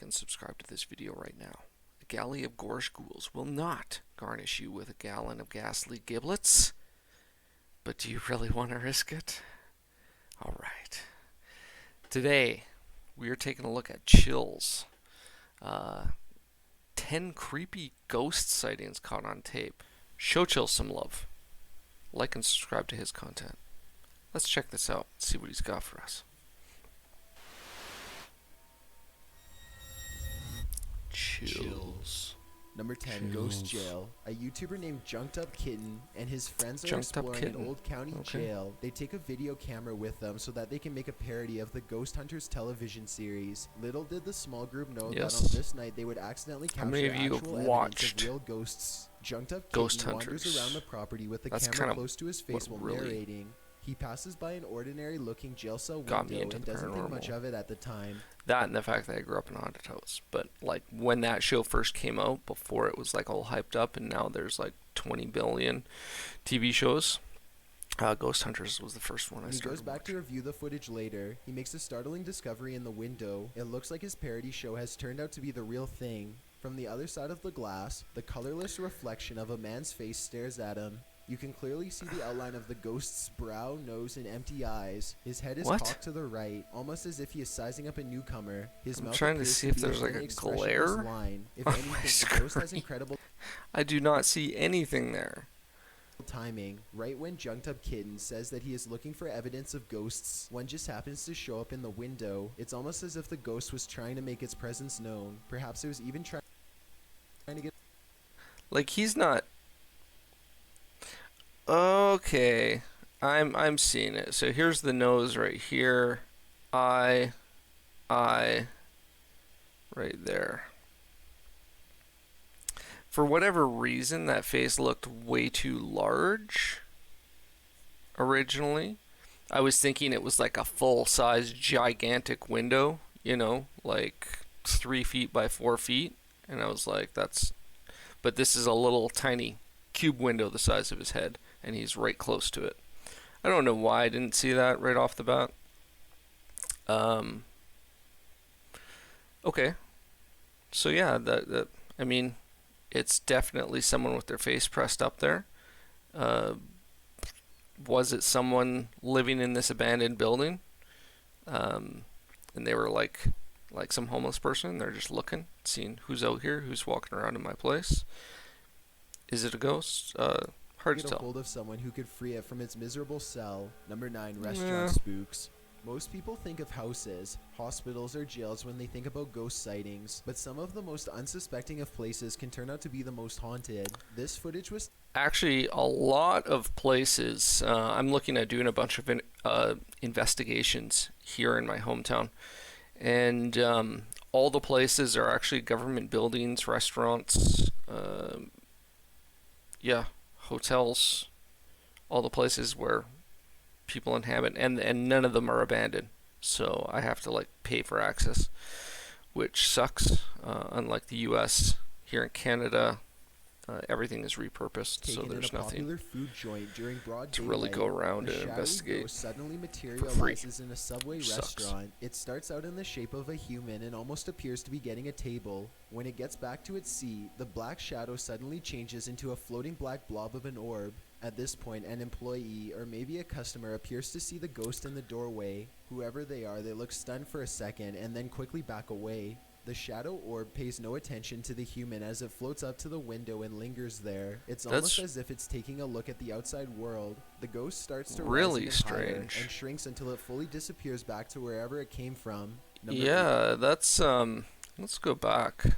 and subscribe to this video right now. A galley of gorge ghouls will not garnish you with a gallon of ghastly giblets. But do you really want to risk it? Alright. Today, we are taking a look at Chills. 10 creepy ghost sightings caught on tape. Show Chill some love. Like and subscribe to his content. Let's check this out, see what he's got for us. Chills. Number 10, Ghost Jail. A YouTuber named Junked Up Kitten and his friends are Junked Up exploring an Kitten. old county jail. They take a video camera with them so that they can make a parody of the Ghost Hunters television series. Little did the small group know that on this night they would accidentally capture many of you have actual evidence watched of real ghosts. Junked Up Ghost Kitten Hunters? wanders around the property with the That's camera kind of close to his face while what really narrating. He passes by an ordinary-looking jail cell got me window into and the doesn't think much paranormal. of it at the time. That and the fact that I grew up in a haunted house. But like when that show first came out, before it was like all hyped up, and now there's like 20 billion TV shows. Ghost Hunters was the first one I When he started goes back to watching. review the footage later, he makes a startling discovery in the window. It looks like his parody show has turned out to be the real thing. From the other side of the glass, the colorless reflection of a man's face stares at him. You can clearly see the outline of the ghost's brow, nose, and empty eyes. His head is cocked to the right, almost as if he is sizing up a nowcomer. His I'm mouth trying to appears see if be there's a like thin, a expressionless glare line. If on my anything, the ghost has screen. incredible I do not see anything there. timing. Right when Junked Up Kitten says that he is looking for evidence of ghosts, one just happens to show up in the window. It's almost as if the ghost was trying to make its presence known. Perhaps it was even trying to get... Like he's not. Okay, I'm seeing it. So here's the nose right here, eye, right there. For whatever reason, that face looked way too large originally. I was thinking it was like a full-size gigantic window, you know, like 3 feet by 4 feet, and I was like, that's. But this is a little tiny cube window the size of his head, and he's right close to it. I don't know why I didn't see that right off the bat. Okay. So yeah, that I mean, it's definitely someone with their face pressed up there. Was it someone living in this abandoned building? And they were like some homeless person. They're just looking, seeing who's out here, who's walking around in my place. Is it a ghost? Hard to get a tell. hold of someone who could free it from its miserable cell. Number 9, restaurant spooks. Most people think of houses, hospitals, or jails when they think about ghost sightings, but some of the most unsuspecting of places can turn out to be the most haunted. This footage was Actually, a lot of places. I'm looking at doing a bunch of investigations here in my hometown, and all the places are actually government buildings, restaurants, hotels, all the places where people inhabit, and none of them are abandoned. So I have to like pay for access, which sucks. Unlike the U.S., here in Canada, everything is repurposed, so taken there's in a nothing popular food joint during broad to daylight. really go around A and shadowy investigate ghost suddenly free. materializes in a subway Sucks. restaurant. It starts out in the shape of a human and almost appears to be getting a table. When it gets back to its seat, the black shadow suddenly changes into a floating black blob of an orb. At this point, an employee, or maybe a customer, appears to see the ghost in the doorway. Whoever they are, they look stunned for a second and then quickly back away. The shadow orb pays no attention to the human as it floats up to the window and lingers there. It's almost as if it's taking a look at the outside world. The ghost starts to Really rise even higher strange. and shrinks until it fully disappears back to wherever it came from. Number Yeah, that's let's go back.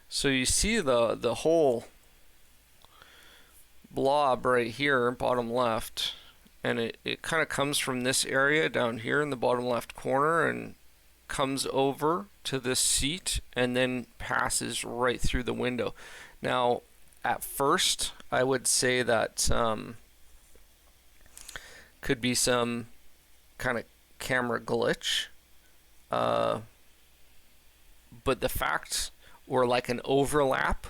So you see the whole blob right here, bottom left, and it kind of comes from this area down here in the bottom left corner and comes over to this seat and then passes right through the window. Now, at first, I would say that could be some kind of camera glitch, but the fact, or like an overlap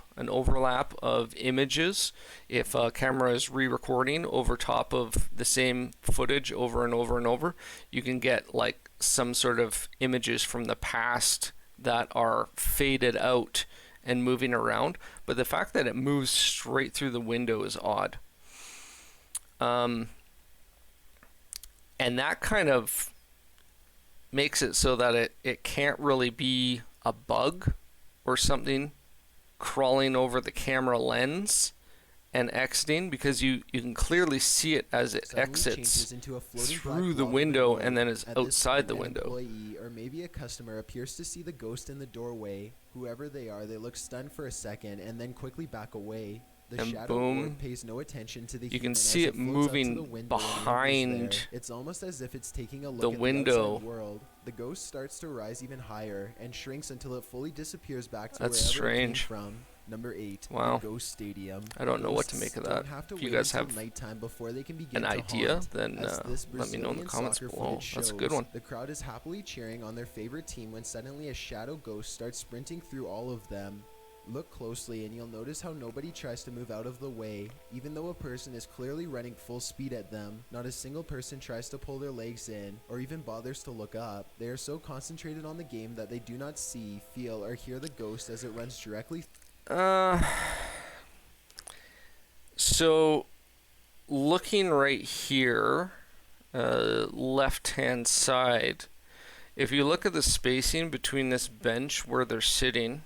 of images. If a camera is re-recording over top of the same footage over and over and over, you can get like some sort of images from the past that are faded out and moving around, but the fact that it moves straight through the window is odd. And that kind of makes it so that it can't really be a bug or something crawling over the camera lens and exiting, because you can clearly see it as it exits through the window and then is outside the window. Employee or maybe a customer appears to see the ghost in the doorway. Whoever they are, they look stunned for a second and then quickly back away. The And shadow boom, orb pays no attention to the you human can see as it floats up to moving the window and lingers behind there. It's almost as if it's taking a look the at window. the outside world. The ghost starts to rise even higher and shrinks until it fully disappears back to That's wherever strange. it came from. Number 8, Wow. the Ghost Stadium. I don't know what to Ghosts make of that. don't have to If you wait guys until have nighttime before they can begin an to idea, haunt. then As this let me know in the Brazilian comments soccer below. footage That's a shows, good one. The crowd is happily cheering on their favorite team when suddenly a shadow ghost starts sprinting through all of them. Look closely and you'll notice how nobody tries to move out of the way. Even though a person is clearly running full speed at them, not a single person tries to pull their legs in or even bothers to look up. They are so concentrated on the game that they do not see, feel, or hear the ghost as it runs directly. So looking right here, left hand side, if you look at the spacing between this bench where they're sitting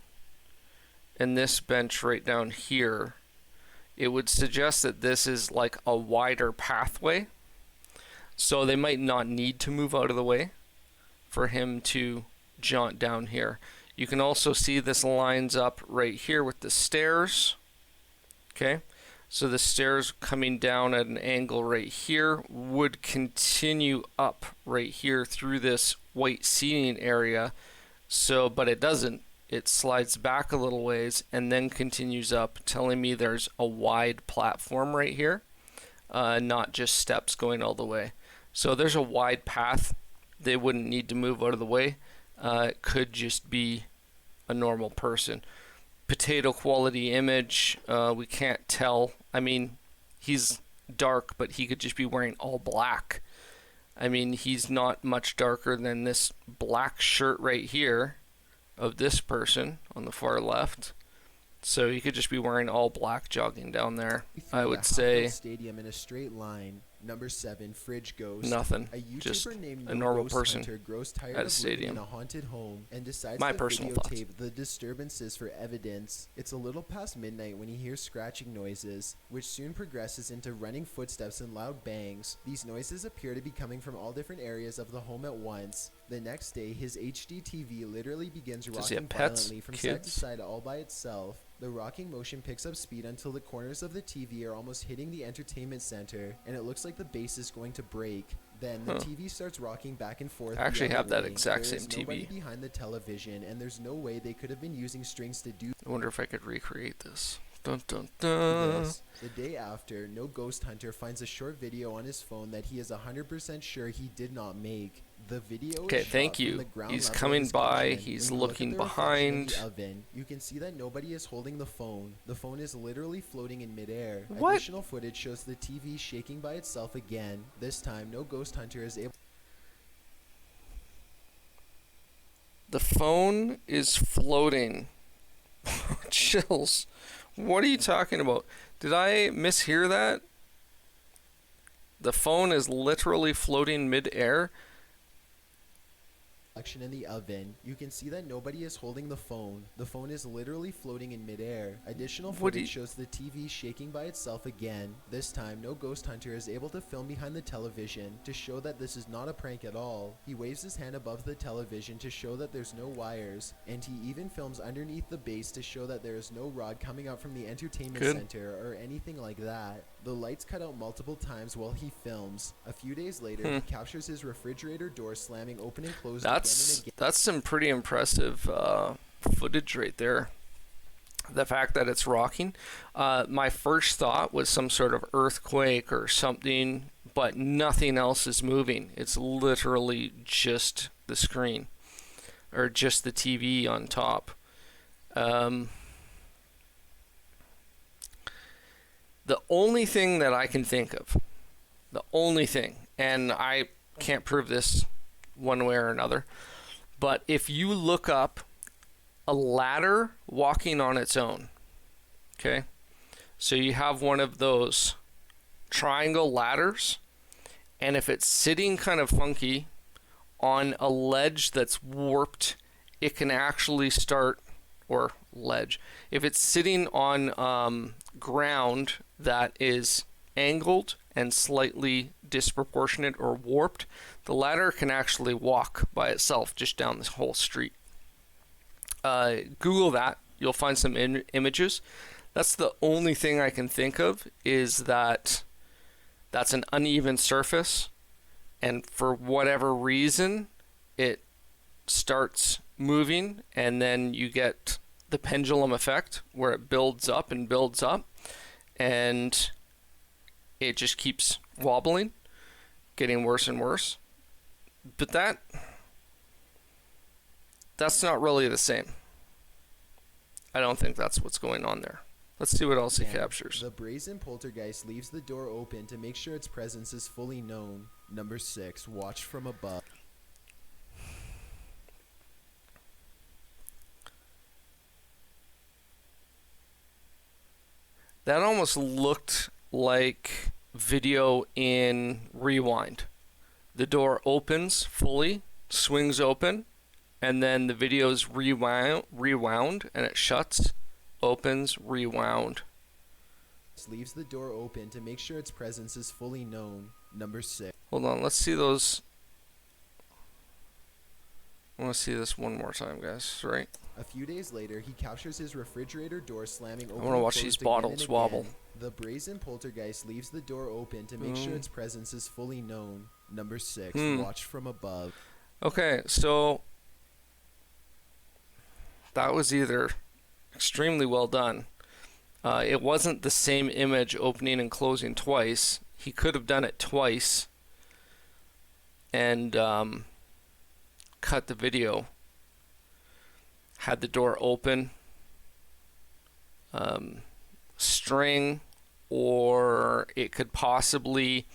and this bench right down here, it would suggest that this is like a wider pathway. So they might not need to move out of the way for him to jaunt down here. You can also see this lines up right here with the stairs. Okay, so the stairs coming down at an angle right here would continue up right here through this white seating area. So, but it doesn't. It slides back a little ways and then continues up, telling me there's a wide platform right here, not just steps going all the way. So there's a wide path. They wouldn't need to move out of the way. It could just be a normal person. Potato quality image, we can't tell. I mean, he's dark, but he could just be wearing all black. I mean, he's not much darker than this black shirt right here of this person on the far left. So he could just be wearing all black jogging down there. I would say stadium in a straight line. Number 7, Fridge Ghost. Nothing. A YouTuber Just named a normal Ghost person Hunter grows tired at a of living stadium. in a haunted home and decides My to personal thoughts. videotape the disturbances for evidence. It's a little past midnight when he hears scratching noises, which soon progresses into running footsteps and loud bangs. These noises appear to be coming from all different areas of the home at once. The next day, his HD TV literally begins Does he rocking have pets? violently from Kids? side to side all by itself. The rocking motion picks up speed until the corners of the TV are almost hitting the entertainment center, and it looks like the base is going to break. Then the TV starts rocking back and forth. I actually the have other that way. exact There same is nobody TV. behind the television, and there's no way they could have been using strings to do I wonder if I could recreate this. Dun dun dun. this. The day after, no ghost hunter finds a short video on his phone that he is 100% sure he did not make. The video Okay, is shot thank from you. the ground He's level of coming his by, kitchen. he's When you look at looking the reflection in behind. the oven, you can see that nobody is holding the phone. The phone is literally floating in midair. What? Additional footage shows the TV shaking by itself again. This time, no ghost hunter is able. The phone is floating. Chills. What are you talking about? Did I mishear that? The phone is literally floating mid-air. In the oven, you can see that nobody is holding the phone. The phone is literally floating in midair. Additional What do footage you- shows the TV shaking by itself again. This time, no ghost hunter is able to film behind the television to show that this is not a prank at all. He waves his hand above the television to show that there's no wires, and he even films underneath the base to show that there is no rod coming out from the entertainment Good. center or anything like that. The lights cut out multiple times while he films. A few days later, he captures his refrigerator door slamming open and closed again and again. That's some pretty impressive footage right there. The fact that it's rocking. My first thought was some sort of earthquake or something, but nothing else is moving. It's literally just the screen or just the TV on top. The only thing that I can think of, the only thing, and I can't prove this one way or another, but if you look up a ladder walking on its own. Okay? So you have one of those triangle ladders, and if it's sitting kind of funky on a ledge that's warped, it can actually start, or ledge, if it's sitting on ground that is angled and slightly disproportionate or warped, the ladder can actually walk by itself just down the whole street. Google that, you'll find some images. That's the only thing I can think of, is that that's an uneven surface, and for whatever reason it starts moving, and then you get the pendulum effect where it builds up and builds up, and it just keeps wobbling, getting worse and worse. But that's not really the same. I don't think that's what's going on there. Let's see what else he captures. The brazen poltergeist leaves the door open to make sure its presence is fully known. Number 6, watch from above. That almost looked like video in Rewind. The door opens fully, swings open, and then the video is rewound, and it shuts, opens, rewound. Leaves the door open to make sure its presence is fully known. Number 6. Hold on, let's see those. I want to see this one more time, guys. Right? A few days later, he captures his refrigerator door slamming open. I want to watch these bottles wobble. The brazen poltergeist leaves the door open to make sure its presence is fully known. Number 6. Watch from above. Okay, so that was either extremely well done. It wasn't the same image opening and closing twice. He could have done it twice and cut the video, had the door open, string, or it could possibly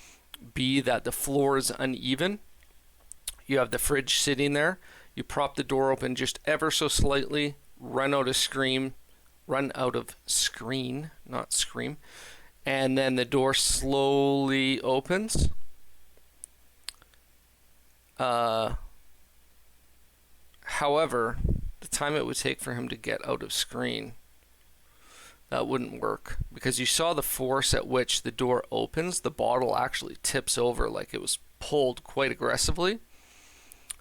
be that the floor is uneven. You have the fridge sitting there, you prop the door open just ever so slightly, run out of screen, not scream, and then the door slowly opens. However, the time it would take for him to get out of screen, that wouldn't work, because you saw the force at which the door opens. The bottle actually tips over like it was pulled quite aggressively.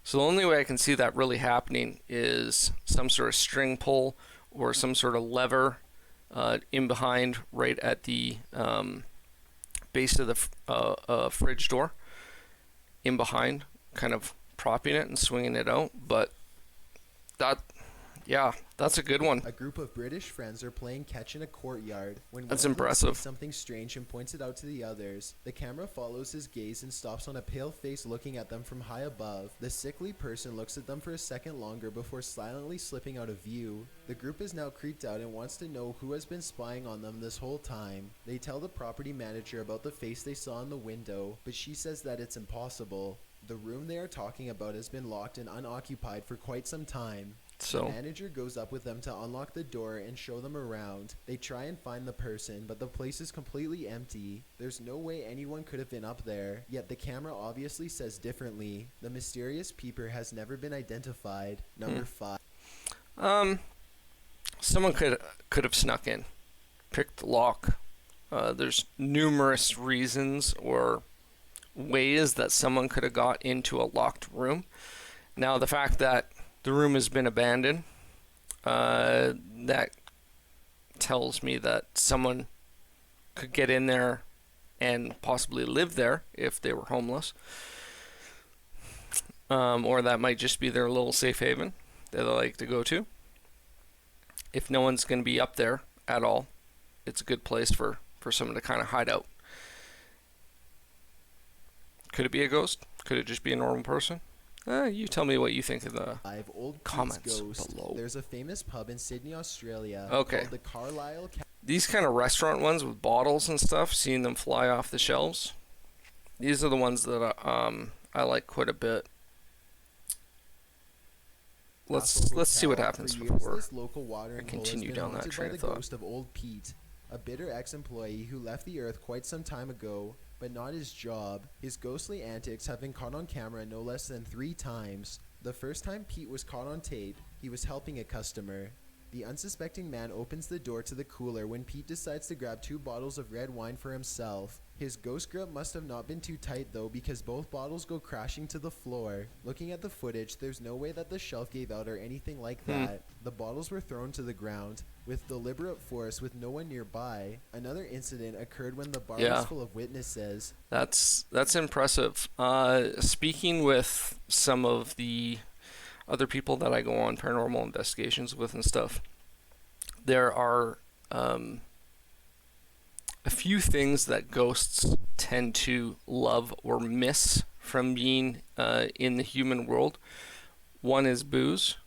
So the only way I can see that really happening is some sort of string pull or some sort of lever in behind, right at the base of the fridge door, in behind, kind of propping it and swinging it out. But that's a good one. A group of British friends are playing catch in a courtyard when that's one impressive. Sees something strange and points it out to the others. The camera follows his gaze and stops on a pale face looking at them from high above. The sickly person looks at them for a second longer before silently slipping out of view. The group is now creeped out and wants to know who has been spying on them this whole time. They tell the property manager about the face they saw in the window, but she says that it's impossible. The room they are talking about has been locked and unoccupied for quite some time. So the manager goes up with them to unlock the door and show them around. They try and find the person, but the place is completely empty. There's no way anyone could have been up there, yet the camera obviously says differently. The mysterious peeper has never been identified. Number 5. Someone could have snuck in, picked the lock. There's numerous reasons or ways that someone could have got into a locked room. Now, the fact that the room has been abandoned, that tells me that someone could get in there and possibly live there if they were homeless. Or that might just be their little safe haven that they like to go to. If no one's going to be up there at all, it's a good place for someone to kind of hide out. Could it be a ghost? Could it just be a normal person? You tell me what you think in the comments below. There's a famous pub in Sydney, Australia called the Carlisle. These kind of restaurant ones with bottles and stuff, seeing them fly off the shelves, these are the ones that I like quite a bit. Castle let's see what Hotel. happens For years, before this local I watering hole has continue been down that haunted by train the of thought. ghost of Old Pete, a bitter ex-employee who left the earth quite some time ago, but not his job. His ghostly antics have been caught on camera no less than 3 times. The first time Pete was caught on tape, he was helping a customer. The unsuspecting man opens the door to the cooler when Pete decides to grab 2 bottles of red wine for himself. His ghost grip must have not been too tight though, because both bottles go crashing to the floor. Looking at the footage, there's no way that the shelf gave out or anything like that. The bottles were thrown to the ground with deliberate force with no one nearby. Another incident occurred when the bar was full of witnesses. That's impressive. Speaking with some of the other people that I go on paranormal investigations with and stuff, there are a few things that ghosts tend to love or miss from being in the human world. One is booze,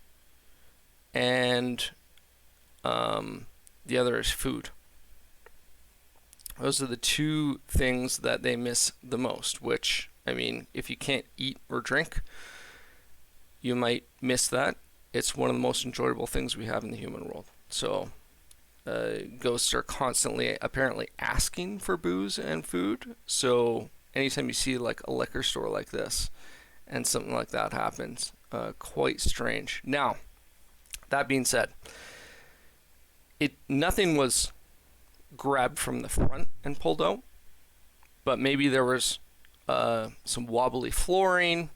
and the other is food. Those are the 2 things that they miss the most, which, I mean, if you can't eat or drink, you might miss that. It's one of the most enjoyable things we have in the human world. So ghosts are constantly apparently asking for booze and food. So anytime you see like a liquor store like this and something like that happens, quite strange. Now, that being said, nothing was grabbed from the front and pulled out, but maybe there was some wobbly flooring.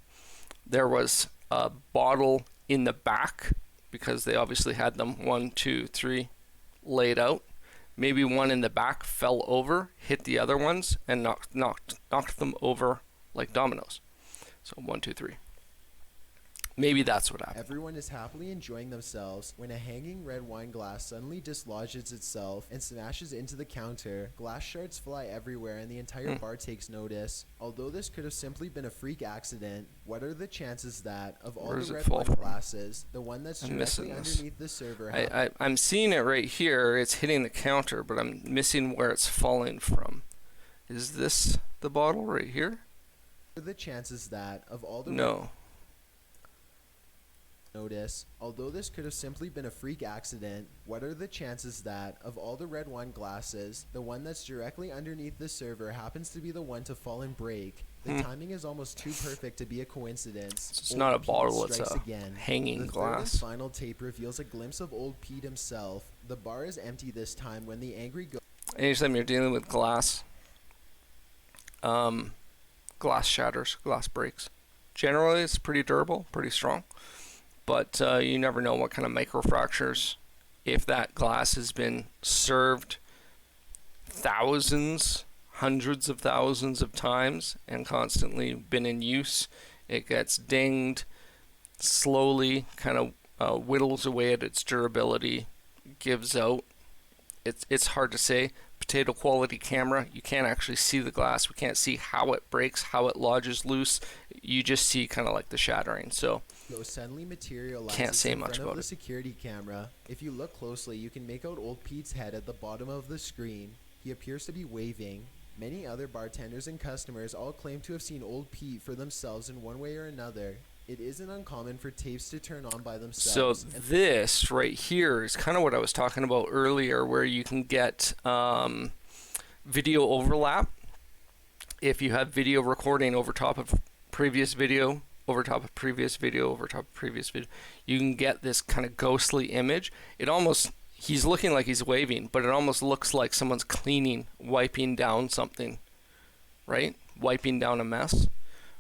There was a bottle in the back, because they obviously had them 1, 2, 3 laid out. Maybe one in the back fell over, hit the other ones, and knocked them over like dominoes. So 1, 2, 3. Maybe that's what happened. Everyone is happily enjoying themselves when a hanging red wine glass suddenly dislodges itself and smashes into the counter. Glass shards fly everywhere and the entire bar takes notice. Although this could have simply been a freak accident, what are the chances that, of all the red wine glasses, the one that's directly underneath the server... I'm seeing it right here. It's hitting the counter, but I'm missing where it's falling from. Is this the bottle right here? What are the chances that, of all the... No. Notice, although this could have simply been a freak accident, what are the chances that, of all the red wine glasses, the one that's directly underneath the server happens to be the one to fall and break? The timing is almost too perfect to be a coincidence. So it's not a bottle, it's a hanging glass. The third and final tape reveals a glimpse of old Pete himself. The bar is empty this time when the angry ghost... Anytime you're dealing with glass, glass shatters, glass breaks. Generally, it's pretty durable, pretty strong. But you never know what kind of microfractures. If that glass has been served thousands, hundreds of thousands of times and constantly been in use, it gets dinged, slowly kind of whittles away at its durability, gives out. It's hard to say. Potato quality camera, you can't actually see the glass. We can't see how it breaks, how it lodges loose. You just see kind of like the shattering. So suddenly materializes can't say in much front about of the it. security camera. If you look closely, you can make out old Pete's head at the bottom of the screen. He appears to be waving. Many other bartenders and customers all claim to have seen old Pete for themselves in one way or another. It isn't uncommon for tapes to turn on by themselves. So this right here is kind of what I was talking about earlier, where you can get video overlap. If you have video recording over top of previous video, over top of previous video, over top of previous video, you can get this kind of ghostly image. It almost, he's looking like he's waving, but it almost looks like someone's cleaning, wiping down something, right? Wiping down a mess,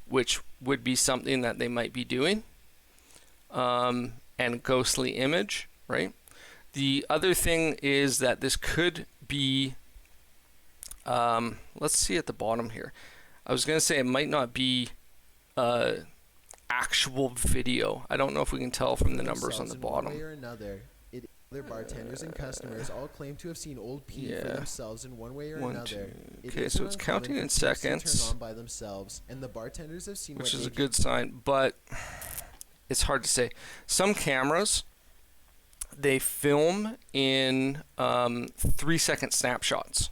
which would be something that they might be doing. And ghostly image, right? The other thing is that this could be, let's see at the bottom here. I was going to say it might not be actual video. I don't know if we can tell from the numbers on the bottom. One way or another, other bartenders and customers all claim to have seen old Pete for themselves in one way or another. Okay, so it's counting in seconds, turn on by themselves, and the bartenders have seen, which is a good sign, but it's hard to say. Some cameras, they film in 3-second snapshots,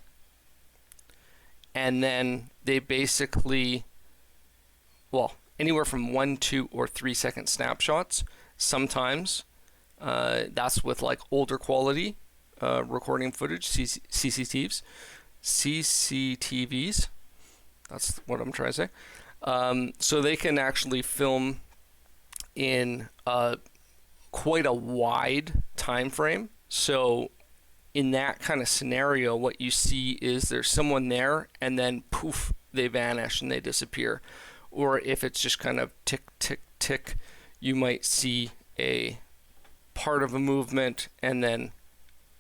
and then they basically, well, anywhere from 1, 2, or 3-second snapshots, Sometimes that's with like older quality recording footage, CCTVs. That's what I'm trying to say. So they can actually film in quite a wide time frame. So in that kind of scenario, what you see is there's someone there, and then poof, they vanish and they disappear. Or if it's just kind of tick, tick, tick, you might see a part of a movement and then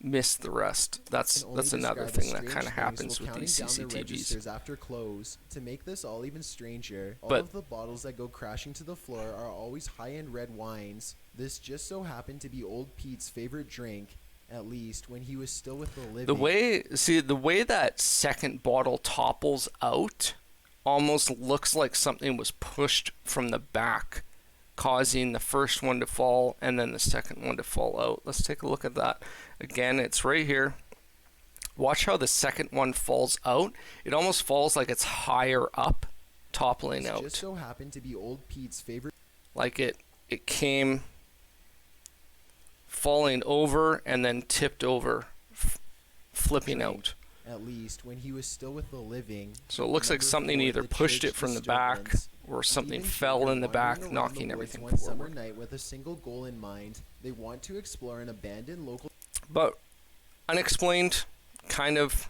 miss the rest. That's another thing that kind of happens with these CCTVs. After close. To make this all even stranger, all But of the bottles that go crashing to the floor are always high-end red wines. This just so happened to be Old Pete's favorite drink, at least when he was still with the living. the way that second bottle topples out almost looks like something was pushed from the back, causing the first one to fall and then the second one to fall out. Let's take a look at that. Again, it's right here. Watch how the second one falls out. It almost falls like it's higher up, toppling out. Just so happened to be Old Pete's favorite. Like it came falling over and then tipped over, flipping out. At least when he was still with the living. So it looks like something either pushed it from the back or something fell in the back, knocking everything one forward. Summer night with a single goal in mind. They want to explore an abandoned local. But unexplained, kind of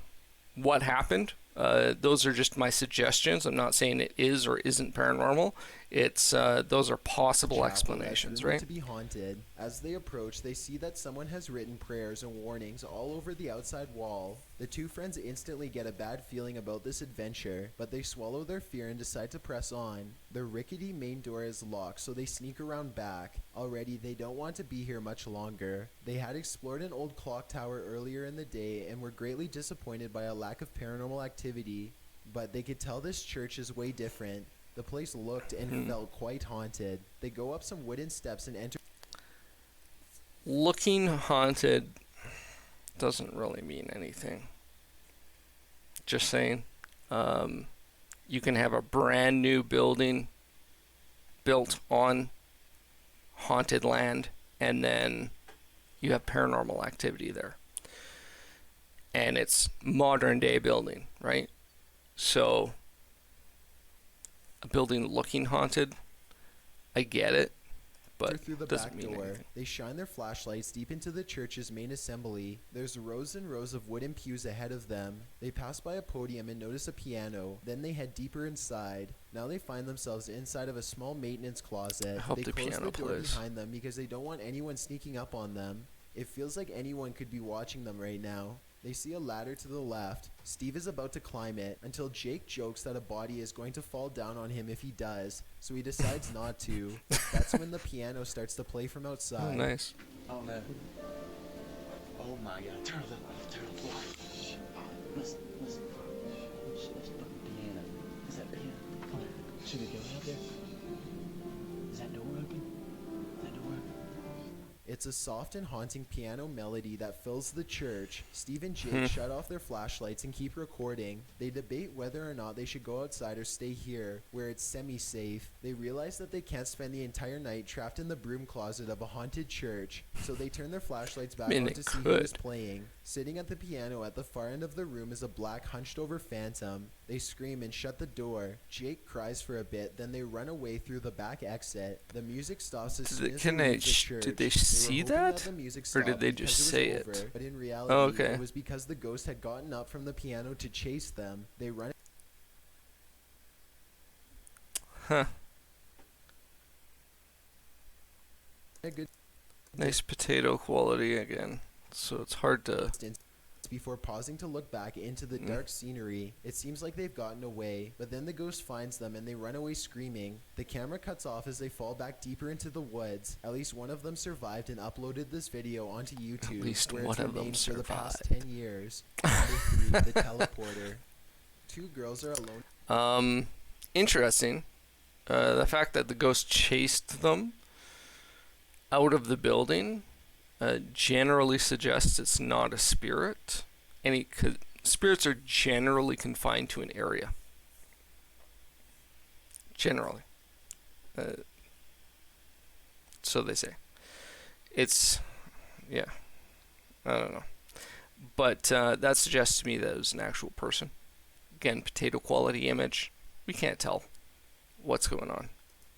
what happened. Those are just my suggestions. I'm not saying it is or isn't paranormal. It's those are possible explanations, right? To be haunted. As they approach, they see that someone has written prayers and warnings all over the outside wall. The two friends instantly get a bad feeling about this adventure, but they swallow their fear and decide to press on. The rickety main door is locked, so they sneak around back. Already, they don't want to be here much longer. They had explored an old clock tower earlier in the day and were greatly disappointed by a lack of paranormal activity, but they could tell this church is way different. The place looked and felt quite haunted. They go up some wooden steps and enter. Looking haunted doesn't really mean anything. Just saying. You can have a brand new building built on haunted land, and then you have paranormal activity there. And it's modern day building, right? So a building looking haunted, I get it, but through the doesn't back mean door. anything. They shine their flashlights deep into the church's main assembly. There's rows and rows of wooden pews ahead of them. They pass by a podium and notice a piano. Then they head deeper inside. Now they find themselves inside of a small maintenance closet. I hope They the close piano the door plays. behind them because they don't want anyone sneaking up on them. It feels like anyone could be watching them right now. They see a ladder to the left. Steve is about to climb it until Jake jokes that a body is going to fall down on him if he does, so he decides not to. That's when the piano starts to play from outside. Oh, nice. Oh no. Oh my god, turn it off, turn it off. Listen, listen. It's the piano. Is that piano? Come on. Should we go out there? Is that door open? Is that door open? It's a soft and haunting piano melody that fills the church. Steve and Jake shut off their flashlights and keep recording. They debate whether or not they should go outside or stay here, where it's semi-safe. They realize that they can't spend the entire night trapped in the broom closet of a haunted church, so they turn their flashlights back on to see who is playing. Sitting at the piano at the far end of the room is a black hunched-over phantom. They scream and shut the door. Jake cries for a bit, then they run away through the back exit. The music stops as soon as they leave the church. Did they see that? Or did they just say it? But in reality, Oh, okay. it was because the ghost had gotten up from the piano to chase them. They run. Huh. A good Nice potato quality again. So it's hard to... distance before pausing to look back into the dark scenery. It seems like they've gotten away, but then the ghost finds them and they run away screaming. The camera cuts off as they fall back deeper into the woods. At least one of them survived and uploaded this video onto YouTube, At least where one it's of them remained for the past survived. 10 years. Number 3, the teleporter. Two girls are alone. Interesting. The fact that the ghost chased them out of the building generally suggests it's not a spirit. Spirits are generally confined to an area. Generally. So they say. It's, yeah, I don't know. But that suggests to me that it was an actual person. Again, potato quality image. We can't tell what's going on.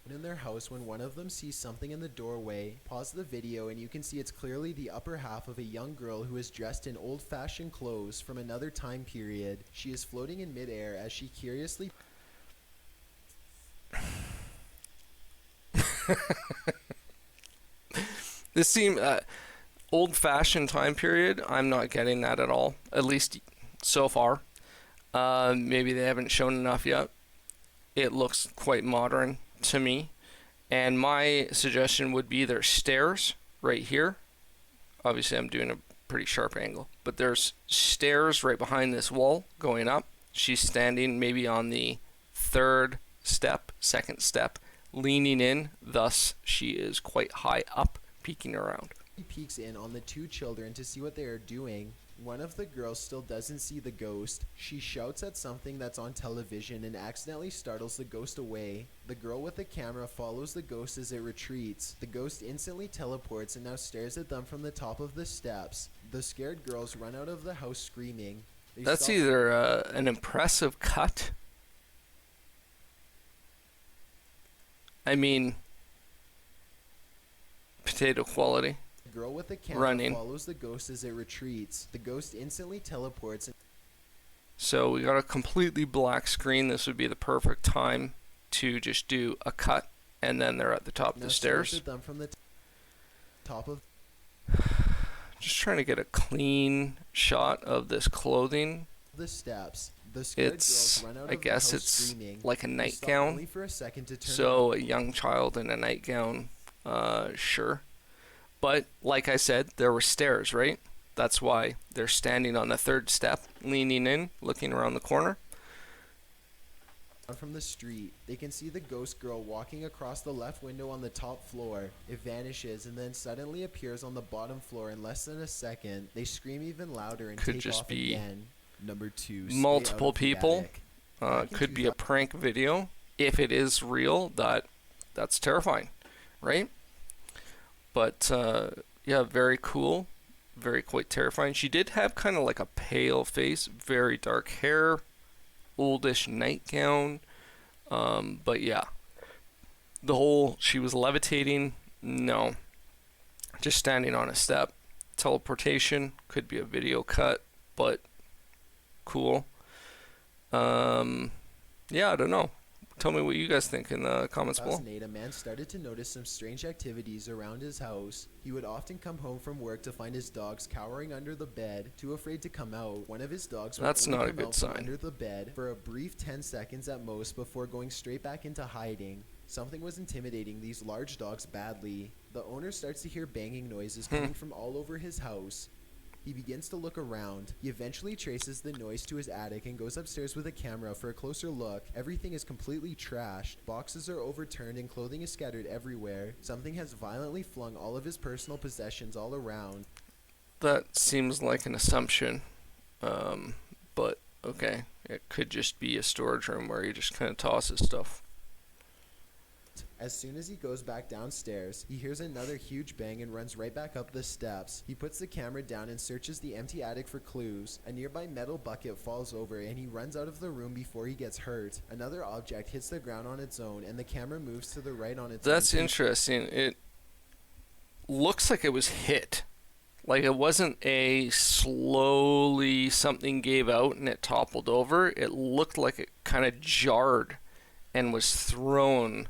In their house when one of them sees something in the doorway. Pause the video and you can see it's clearly the upper half of a young girl who is dressed in old-fashioned clothes from another time period. She is floating in midair as she curiously This seemed old-fashioned time period. I'm not getting that at all. At least so far. Maybe they haven't shown enough yet. It looks quite modern to me. And my suggestion would be there's stairs right here. Obviously, I'm doing a pretty sharp angle. But there's stairs right behind this wall going up. She's standing maybe on the third step, second step, leaning in. Thus, she is quite high up, peeking around. peeks in on the two children to see what they are doing. One of the girls still doesn't see the ghost. She shouts at something that's on television and accidentally startles the ghost away. The girl with the camera follows the ghost as it retreats. The ghost instantly teleports and now stares at them from the top of the steps. The scared girls run out of the house screaming. That's either an impressive cut. I mean, potato quality. The girl with the camera running. follows the ghost as it retreats. The ghost instantly teleports. So we got a completely black screen. This would be the perfect time to just do a cut, and then they're at the top of the stairs. At them from the top of Just trying to get a clean shot of this clothing. the steps. The scared girls run out I of guess the house it's screaming. like a They stop nightgown. only for a second to turn So a young child in a nightgown, sure. But like I said, there were stairs, right? That's why they're standing on the third step, leaning in, looking around the corner. from the street. They can see the ghost girl walking across the left window on the top floor. It vanishes and then suddenly appears on the bottom floor in less than a second. They scream even louder and Could take just off be again. Number 2. Multiple people. Could be a prank video. If it is real, that's terrifying, right? But yeah, very cool, very quite terrifying. She did have kind of like a pale face, very dark hair, oldish nightgown. But yeah, the whole she was levitating. No, just standing on a step. Teleportation could be a video cut, but cool. Yeah, I don't know. Tell me what you guys think in the comments below. 2008, a man started to notice some strange activities around his house. He would often come home from work to find his dogs cowering under the bed, too afraid to come out. One of his dogs would That's only not a come good out from sign. under the bed for a brief 10 seconds at most before going straight back into hiding. Something was intimidating these large dogs badly. The owner starts to hear banging noises coming from all over his house. He begins to look around. He eventually traces the noise to his attic and goes upstairs with a camera for a closer look. Everything is completely trashed. Boxes are overturned and clothing is scattered everywhere. Something has violently flung all of his personal possessions all around. That seems like an assumption, but okay. It could just be a storage room where he just kind of tosses stuff. As soon as he goes back downstairs, he hears another huge bang and runs right back up the steps. He puts the camera down and searches the empty attic for clues. A nearby metal bucket falls over and he runs out of the room before he gets hurt. Another object hits the ground on its own and the camera moves to the right on its own. That's interesting. It looks like it was hit. Like it wasn't a slowly something gave out and it toppled over. It looked like it kind of jarred and was thrown.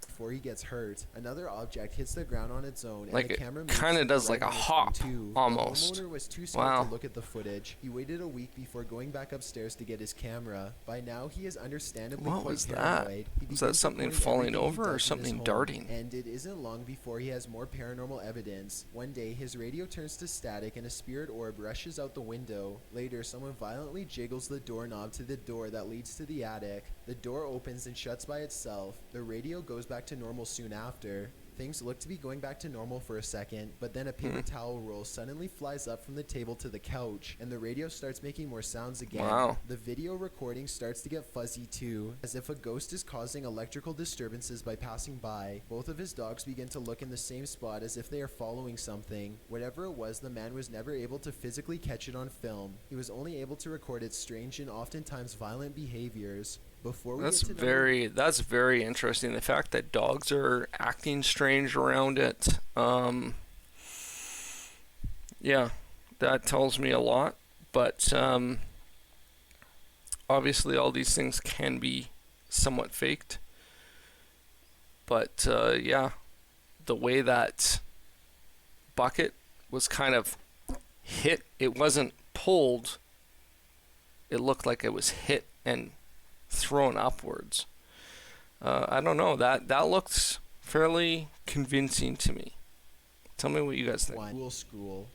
Before he gets hurt, another object hits the ground on its own, and Like the it camera moves kinda to the does right like a on its hop, own too. almost. The homeowner was too scared Wow. to look at the footage. He waited a week before going back upstairs to get his camera. By now, he is understandably What quite was that? paranoid. He Was that begins something recording falling everything he over or does in his something home, darting? And it isn't long before he has more paranormal evidence. One day, his radio turns to static and a spirit orb rushes out the window. Later, someone violently jiggles the doorknob to the door that leads to the attic. The door opens and shuts by itself. The radio goes back to normal soon after. Things look to be going back to normal for a second, but then a paper towel roll suddenly flies up from the table to the couch, and the radio starts making more sounds again. Wow. The video recording starts to get fuzzy too, as if a ghost is causing electrical disturbances by passing by. Both of his dogs begin to look in the same spot as if they are following something. Whatever it was, the man was never able to physically catch it on film. He was only able to record its strange and oftentimes violent behaviors. Before we That's get to that's very interesting. The fact that dogs are acting strange around it. Yeah, that tells me a lot. But obviously, all these things can be somewhat faked. But yeah, the way that bucket was kind of hit, it wasn't pulled. It looked like it was hit and thrown upwards. I don't know. That looks fairly convincing to me. Tell me what you guys think. School.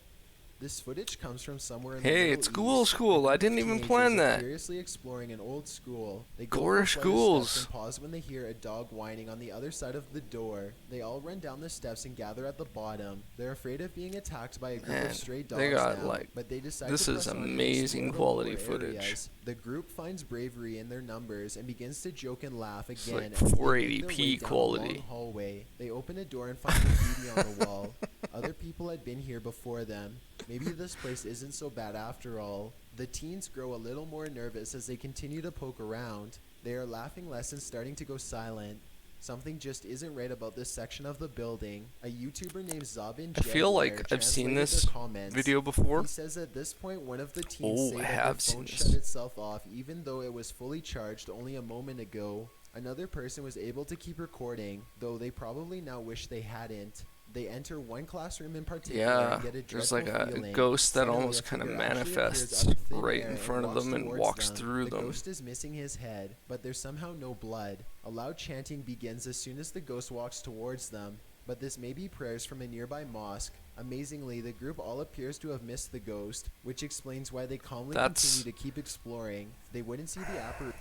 This footage comes from somewhere in Hey, the Middle it's Ghoul East. School. I didn't even Teenagers plan are that. Curiously exploring an old school. They go Gorish up a flight of ghouls. steps and pause when they hear a dog whining on the other side of the door. They all run down the steps and gather at the bottom. They're afraid of being attacked by a group Man, of stray dogs they got, now, like, but they decide this to is press on and amazing explore the quality lower footage. areas. The group finds bravery in their numbers and begins to joke and laugh It's again. like as they make their 480p way down a quality. long hallway. They open a door and find graffiti on the wall. Other people had been here before them. Maybe this place isn't so bad after all. The teens grow a little more nervous as they continue to poke around. They are laughing less and starting to go silent. Something just isn't right about this section of the building. A YouTuber named Zabin I feel Jaguar like I've seen translated this the comments. video before. He says at this point one of the teens Oh, say I that have their seen phone this. shut itself off even though it was fully charged only a moment ago. Another person was able to keep recording, though they probably now wish they hadn't. They enter one classroom in particular Yeah, and get a there's dreadful like a feeling. ghost that Suddenly, almost a kind of figure actually appears manifests out of thin right air in front of walks them and towards walks them. through the them. Ghost is missing his head, but there's somehow no blood. A loud chanting begins as soon as the ghost walks towards them, but this may be prayers from a nearby mosque. Amazingly, the group all appears to have missed the ghost, which explains why they calmly That's- continue to keep exploring. They wouldn't see the apparition.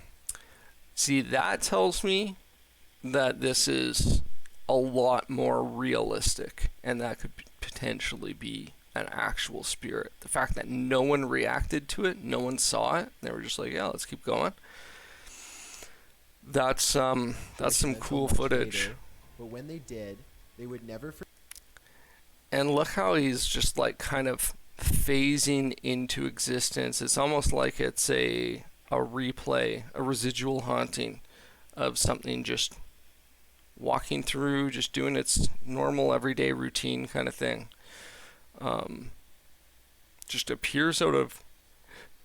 See, that tells me that this is a lot more realistic, and that could potentially be an actual spirit. The fact that no one reacted to it, no one saw it, they were just like, yeah, let's keep going. That's some cool footage. But when they did, they would never forget. And look how he's just like kind of phasing into existence. It's almost like it's a replay, a residual haunting of something just walking through, just doing its normal everyday routine kind of thing. Just appears out of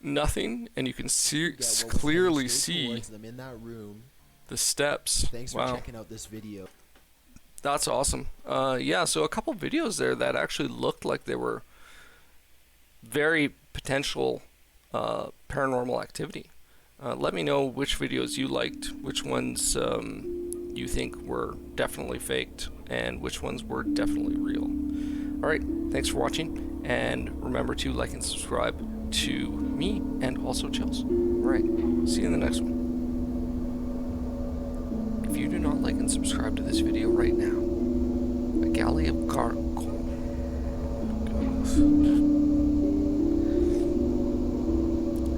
nothing, and you can see clearly see them in that room. the steps. Thanks for Wow. checking out this video. That's awesome. Yeah, so a couple videos there that actually looked like they were very potential paranormal activity. Let me know which videos you liked, which ones you think were definitely faked, and which ones were definitely real. Alright, thanks for watching, and remember to like and subscribe to me and also Chills. Alright, see you in the next one. If you do not like and subscribe to this video right now, a galley of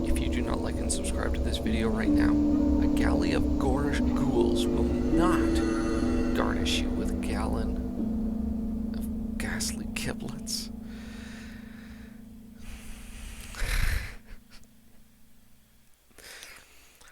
If you do not like and subscribe to this video right now, a galley of gorish ghouls will not garnish you with a gallon of ghastly giblets.